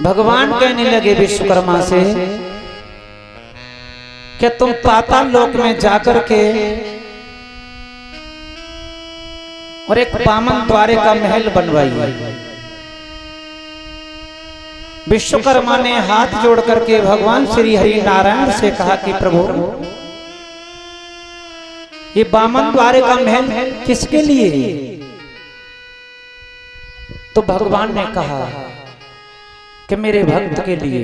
भगवान कहने लगे विश्वकर्मा से कि तुम पाताल लोक में जाकर के और एक बामन द्वारे का महल बनवाइए। विश्वकर्मा ने हाथ जोड़ करके भगवान श्री हरि नारायण से कहा कि प्रभु ये बामन द्वारे का महल किसके लिए? तो भगवान ने कहा कि मेरे भक्त के लिए।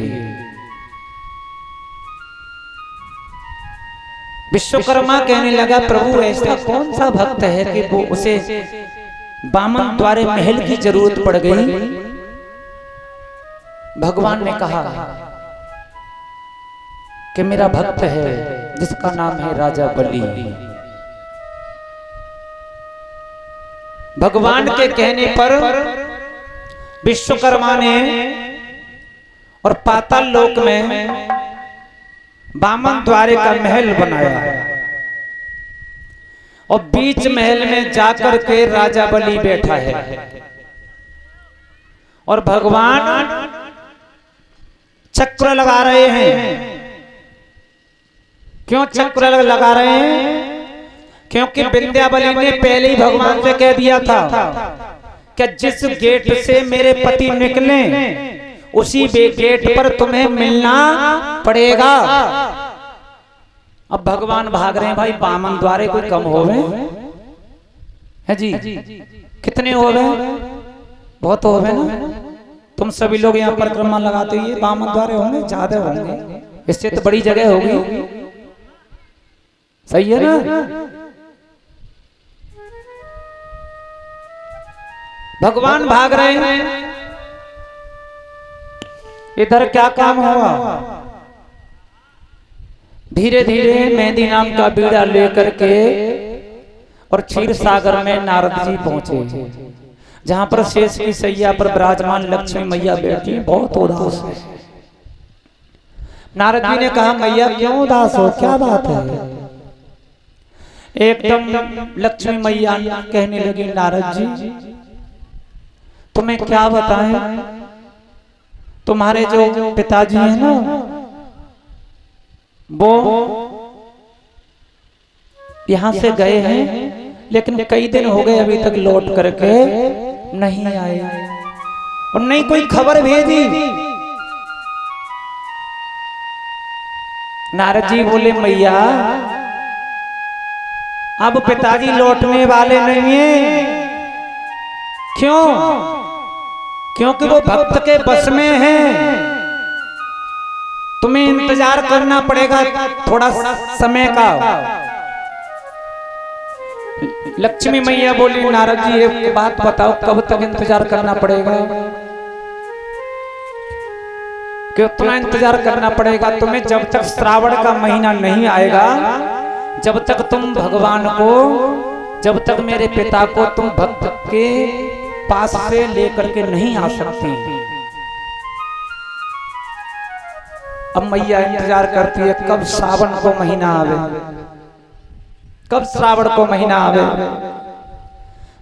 विश्वकर्मा कहने लगा प्रभु ऐसा कौन सा भक्त है कि वो उसे बामन द्वारे महल की जरूरत पड़ गई? भगवान ने कहा कि मेरा भक्त है जिसका नाम है राजा बलि। भगवान के कहने पर विश्वकर्मा ने और पाताल लोक में बामन द्वारे का महल बनाया और बीच महल में जाकर के राजा बलि बैठा है और भगवान चक्र लगा रहे हैं। क्यों चक्र लगा रहे हैं? क्योंकि विंध्याबली ने पहले ही भगवान से कह दिया था कि जिस गेट से मेरे पति निकले उसी गेट पर तुम्हें मिलना पड़ेगा। अब भगवान भाग रहे हैं भाई बामन द्वारे कोई कम हो गए है जी? कितने हो गए? बहुत हो गए ना। तुम सभी लोग यहाँ परिक्रमा लगाते ही बामन द्वारे होंगे, ज्यादा होंगे, इससे तो बड़ी जगह होगी। सही है ना? भगवान भाग रहे हैं, इधर क्या काम हुआ? धीरे धीरे मेहंदी नाम का बीड़ा लेकर के और क्षीर सागर में नारद जी पहुंचे, जहां पर शेष की सैया पर विराजमान लक्ष्मी मैया बैठी बहुत उदास है। नारद जी ने कहा मैया क्यों उदास हो, क्या बात है? एकदम लक्ष्मी मैया कहने लगी नारद जी तुम्हें क्या बताएं, तुम्हारे जो पिताजी हैं ना वो यहां से गए हैं, लेकिन कई दिन हो गए अभी तक लौट करके नहीं आए और नहीं कोई खबर भेजी। नारद जी बोले मैया अब पिताजी लौटने वाले नहीं हैं। क्यों? क्योंकि वो भक्त के बस में हैं। तुम्हें इंतजार करना पड़ेगा थोड़ा समय का। लक्ष्मी मैया बोली नारद जी एक बात बताओ कब तक इंतजार करना पड़ेगा? कितना इंतजार करना पड़ेगा तुम्हें? जब तक श्रावण का महीना नहीं आएगा, जब तक तुम भगवान को, जब तक मेरे पिता को तुम भक्त के पास से लेकर के नहीं आ सकती। अब मैया इंतजार करती है कब श्रावण को महीना आवे, कब श्रावण को महीना आवे।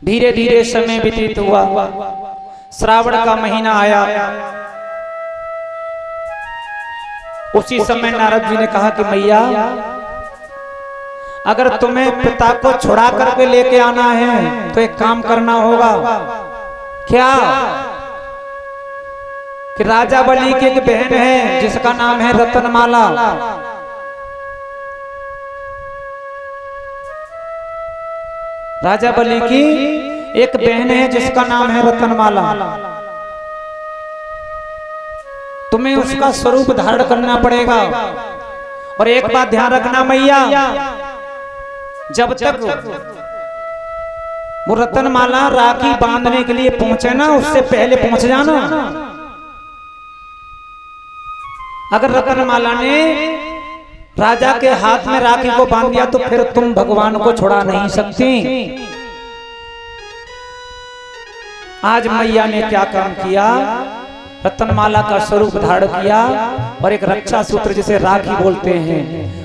धीरे धीरे समय व्यतीत हुआ, श्रावण का महीना आया। उसी समय नारद जी ने कहा कि मैया अगर तुम्हें पिता को छुड़ा करके लेके आना है तो एक काम करना होगा। क्या? कि राजा बलि की एक बहन है जिसका नाम है रतनमाला। राजा बलि की एक बहन है जिसका नाम है रतनमाला। तुम्हें उसका स्वरूप धारण करना पड़ेगा। और एक बात ध्यान रखना मैया, जब तक वो रतनमाला राखी बांधने के लिए पहुंचे ना उससे पहले पहुंच जाना। अगर रतनमाला ने राजा के हाथ में राखी को बांध दिया तो फिर तुम भगवान को छुड़ा नहीं सकती। आज मैया ने क्या काम किया? रतनमाला का स्वरूप धारण किया और एक रक्षा सूत्र जिसे राखी बोलते हैं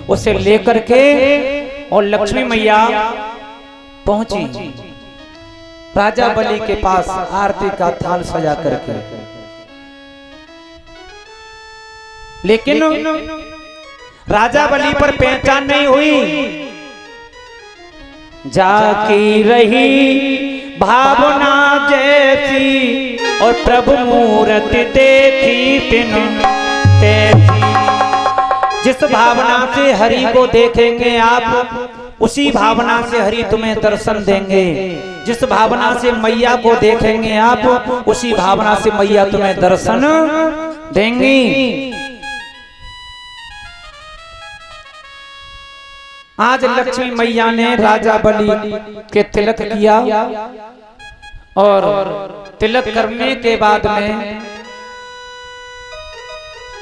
उसे लेकर के और लक्ष्मी मैया पहुंची राजा बलि के पास आरती का थाल सजा करके। लेकिन राजा बलि पर पहचान नहीं हुई। जाकी रही भावना जैसी और प्रभु मूर्ति देखी तिन तैसी। जिस भावना से हरि को देखेंगे आप, उसी भावना से हरि तुम्हें दर्शन देंगे। जिस भावना से मैया को देखेंगे आप, उसी भावना से मैया तुम्हें दर्शन देंगी। आज लक्ष्मी मैया ने राजा बलि के तिलक किया और तिलक करने के बाद में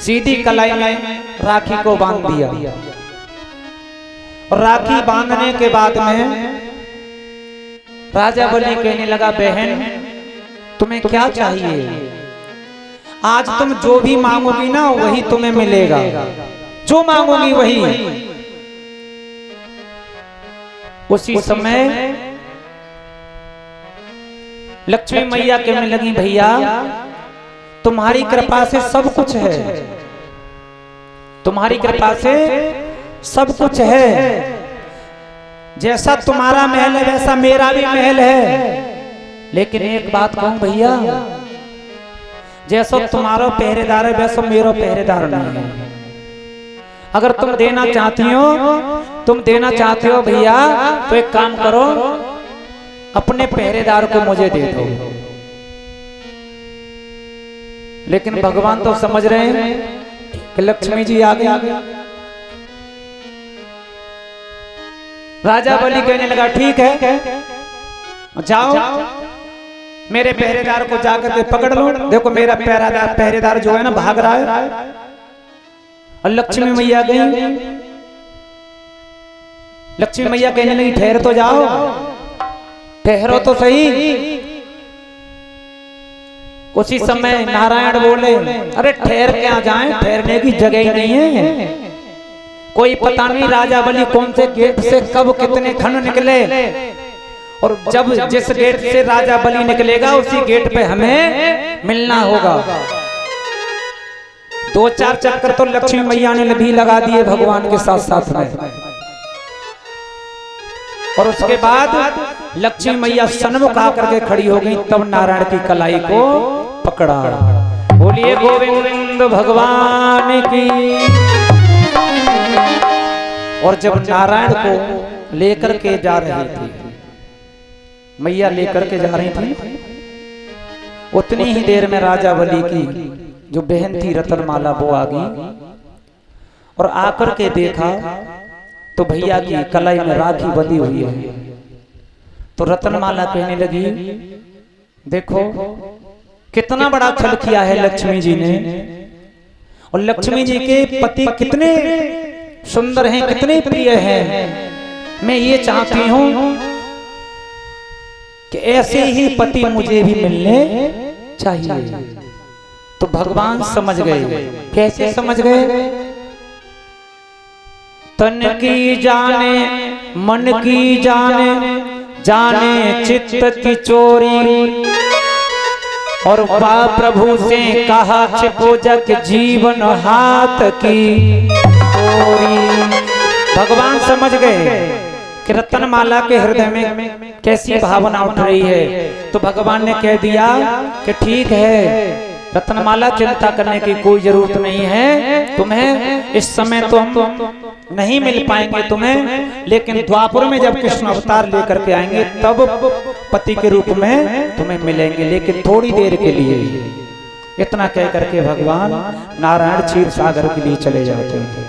सीधी कलाई में राखी को बांध दिया। और राखी बांधने के बाद में राजा बलि कहने लगा, बहन तुम्हें क्या चाहिए? आज तुम जो भी मांगोगी ना वही तुम्हें मिलेगा, जो मांगोगी वही। उसी समय लक्ष्मी मैया कहने लगी, भैया तुम्हारी कृपा से सब कुछ है, तुम्हारी कृपा से सब कुछ है। जैसा तुम्हारा महल है वैसा मेरा भी महल है। लेकिन एक बात कहूं भैया, जैसा तुम्हारा पहरेदार है वैसा मेरा पहरेदार नहीं है। अगर तुम देना चाहती हो भैया, तो एक काम करो, अपने पहरेदार को मुझे दे दो। लेकिन भगवान तो समझ रहे हैं कि लक्ष्मी जी आ गई। राजा बलि कहने लगा, ठीक है जाओ, मेरे पहरेदार को जाकर के पकड़ लो। देखो मेरा पहरेदार जो है ना भाग रहा है। और लक्ष्मी मैया गई। लक्ष्मी मैया कहने लगी, ठहर तो जाओ, ठहरो तो सही। उसी समय नारायण बोले, अरे ठहर क्या जाएं, ठहरने की जगह ही नहीं है। कोई पता नहीं राजा बलि कौन से गेट से कब कितने खंड निकले, और जब जिस गेट से राजा बलि निकलेगा उसी गेट पे हमें मिलना होगा। 2-4 चक्कर तो लक्ष्मी मैया ने भी लगा दिए भगवान के साथ साथ में। और उसके बाद लक्ष्मी मैया सन्मुख आकर के खड़ी हो गई। तब नारायण की कलाई को पकड़ा। बोलिए गोविंद भगवान की। और जब नारायण को लेकर के जा रही थी, मैया लेकर के जा रही थी, उतनी ही देर में राजा बलि की जो बहन थी रतनमाला वो आ गई। और आकर के देखा तो भैया की कलाई में राखी बंधी हुई है। तो रतनमाला कहने लगी, देखो कितना बड़ा छल किया है लक्ष्मी जी ने। और लक्ष्मी जी के पति कितने सुंदर हैं, कितने प्रिय हैं। मैं ये चाहती हूं कि ऐसे ही पति मुझे भी मिलने चाहिए। तो भगवान समझ गए। कैसे समझ गए? तन की जाने मन की जाने, जाने चित्त की चोरी। और प्रभु से कहा छिपो जग जीवन हाथ की चोरी। भगवान समझ गए कि रतनमाला के हृदय में कैसी भावना उठ रही है। तो भगवान ने कह दिया कि ठीक है रतनमाला, चिंता करने की कोई जरूरत नहीं है। तुम्हें इस समय तो हम नहीं मिल पाएंगे तुम्हें, लेकिन द्वापर में जब कृष्ण अवतार लेकर के आएंगे तब पति के रूप में तुम्हें मिलेंगे, लेकिन थोड़ी देर के लिए। इतना कह करके भगवान नारायण क्षीर सागर के लिए चले जाते हैं।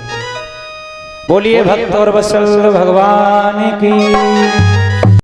बोलिए भक्त और वत्सल भगवान की।